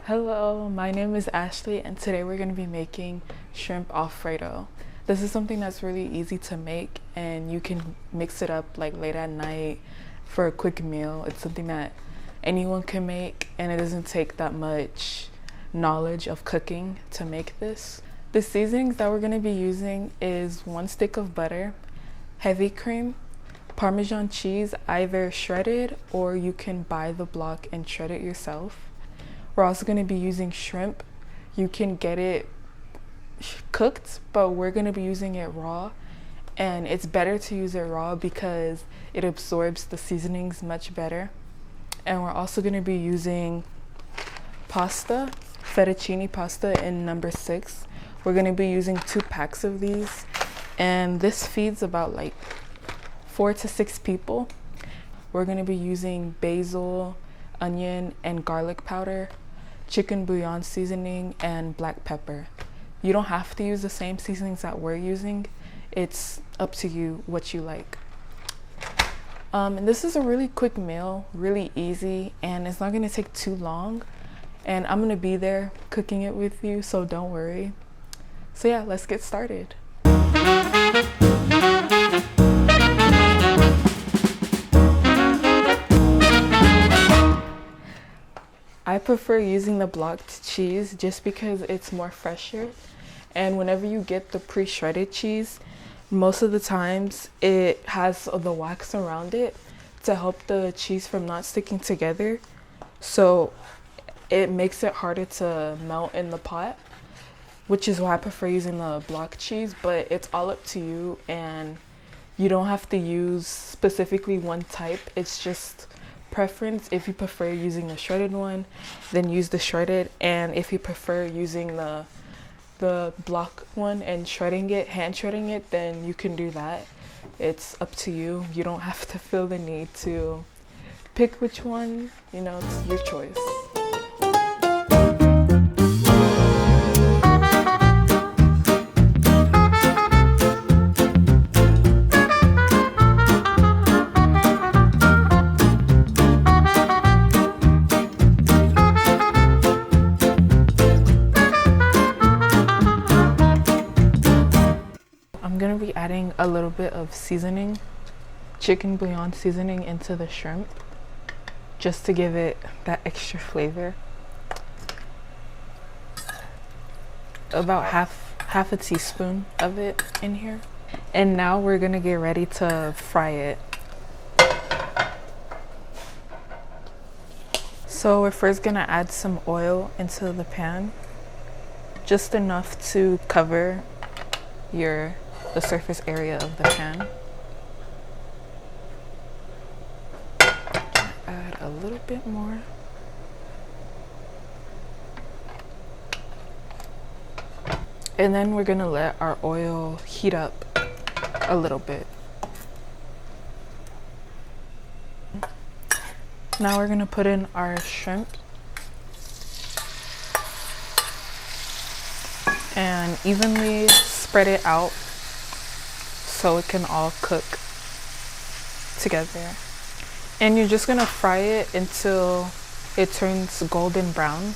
Hello, my name is Ashley and today we're going to be making shrimp Alfredo. This is something that's really easy to make and you can mix it up like late at night for a quick meal. It's something that anyone can make and it doesn't take that much knowledge of cooking to make this. The seasonings that we're going to be using is 1 stick of butter, heavy cream, Parmesan cheese, either shredded or you can buy the block and shred it yourself. We're also going to be using shrimp. You can get it cooked, but we're going to be using it raw. And it's better to use it raw because it absorbs the seasonings much better. And we're also going to be using pasta, fettuccine pasta in number 6. We're going to be using 2 packs of these. And this feeds about like 4 to 6 people. We're going to be using basil, onion, and garlic powder, chicken bouillon seasoning, and black pepper. You don't have to use the same seasonings that we're using. It's up to you what you like. And this is a really quick meal, really easy, and it's not going to take too long. And I'm going to be there cooking it with you, so don't worry. So yeah, let's get started. I prefer using the blocked cheese just because it's more fresher, and whenever you get the pre-shredded cheese, most of the times it has the wax around it to help the cheese from not sticking together, so it makes it harder to melt in the pot, which is why I prefer using the block cheese. But it's all up to you and you don't have to use specifically one type. It's just preference. If you prefer using the shredded one, then use the shredded, and if you prefer using the block one and hand shredding it, then you can do that. It's up to you. You don't have to feel the need to pick which one, it's your choice. I'm gonna be adding a little bit of seasoning, chicken bouillon seasoning, into the shrimp just to give it that extra flavor. About half a teaspoon of it in here. And now we're gonna get ready to fry it. So we're first gonna add some oil into the pan, just enough to cover the surface area of the pan. Add a little bit more. And then we're gonna let our oil heat up a little bit. Now we're gonna put in our shrimp and evenly spread it out so it can all cook together. And you're just gonna fry it until it turns golden brown.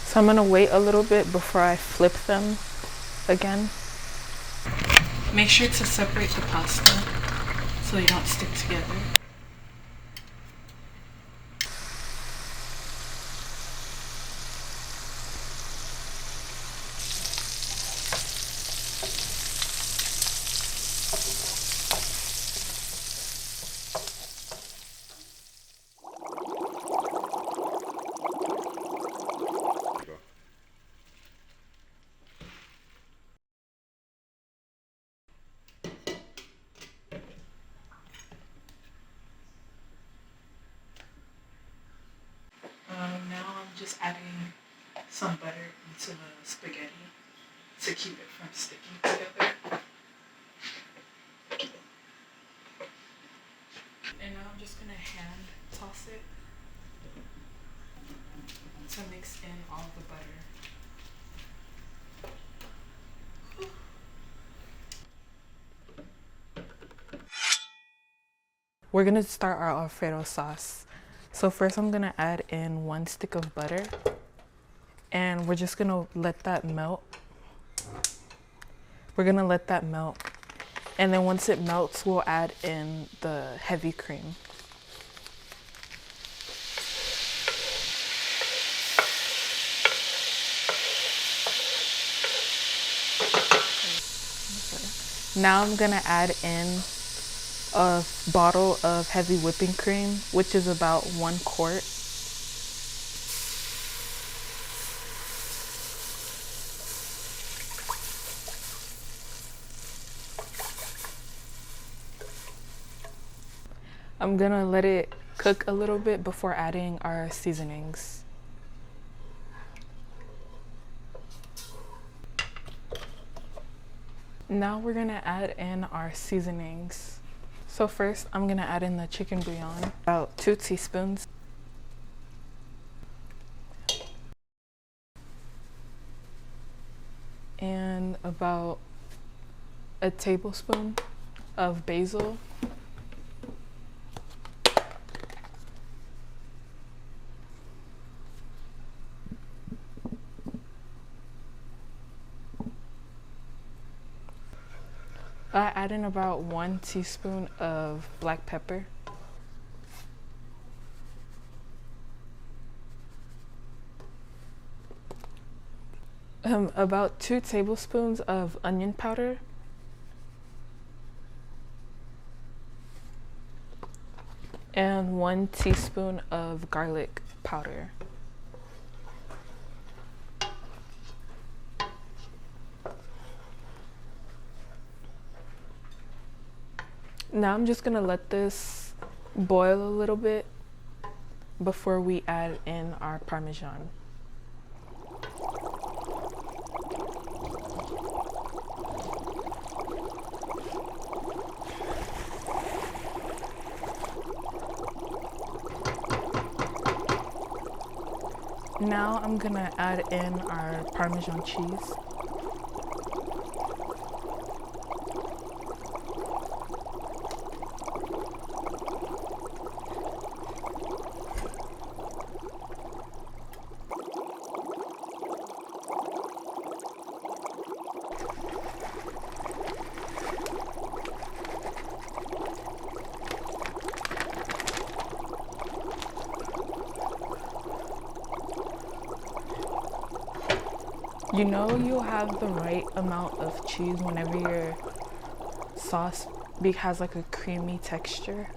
So I'm gonna wait a little bit before I flip them again. Make sure to separate the pasta so they don't stick together. Now I'm just adding some butter into the spaghetti to keep it from sticking together. And now I'm just gonna hand toss it to mix in all the butter. we're gonna start our Alfredo sauce. So first I'm gonna add in 1 stick of butter, and we're just gonna let that melt. We're gonna let that melt. And then once it melts, we'll add in the heavy cream. Now I'm gonna add in a bottle of heavy whipping cream, which is about 1 quart. I'm gonna let it cook a little bit before adding our seasonings. Now we're gonna add in our seasonings. So first I'm gonna add in the chicken bouillon, about 2 teaspoons. And about a tablespoon of basil. I add in about 1 teaspoon of black pepper. About 2 tablespoons of onion powder. And 1 teaspoon of garlic powder. Now I'm just gonna let this boil a little bit before we add in our Parmesan. Now I'm gonna add in our Parmesan cheese. You know you'll have the right amount of cheese whenever your sauce has like a creamy texture.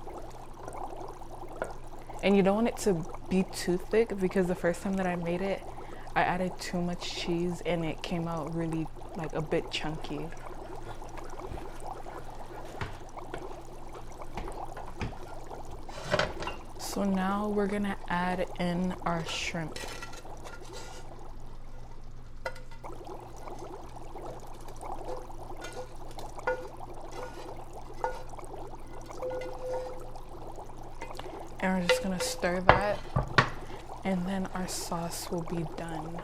And you don't want it to be too thick, because the first time that I made it, I added too much cheese and it came out really like a bit chunky. So now we're gonna add in our shrimp. And we're just gonna stir that, and then our sauce will be done.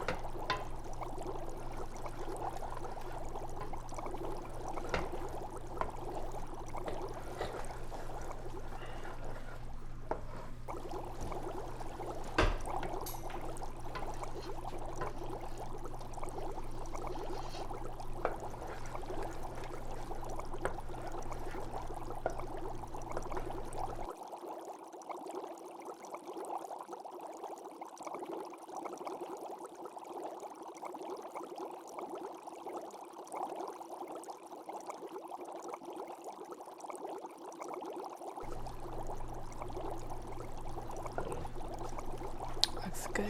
Looks good.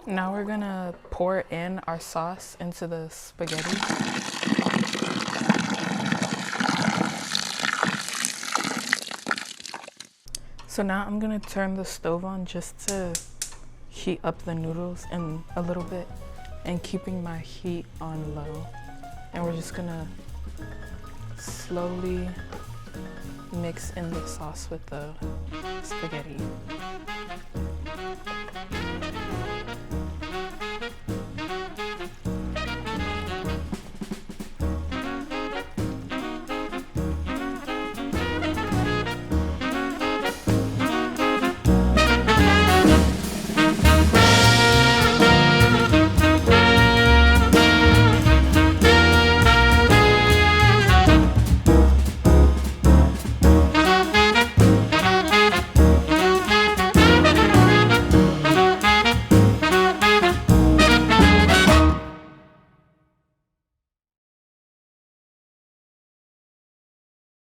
Now we're gonna pour in our sauce into the spaghetti. So now I'm gonna turn the stove on just to heat up the noodles and a little bit, and keeping my heat on low. And we're just gonna slowly mix in the sauce with the spaghetti.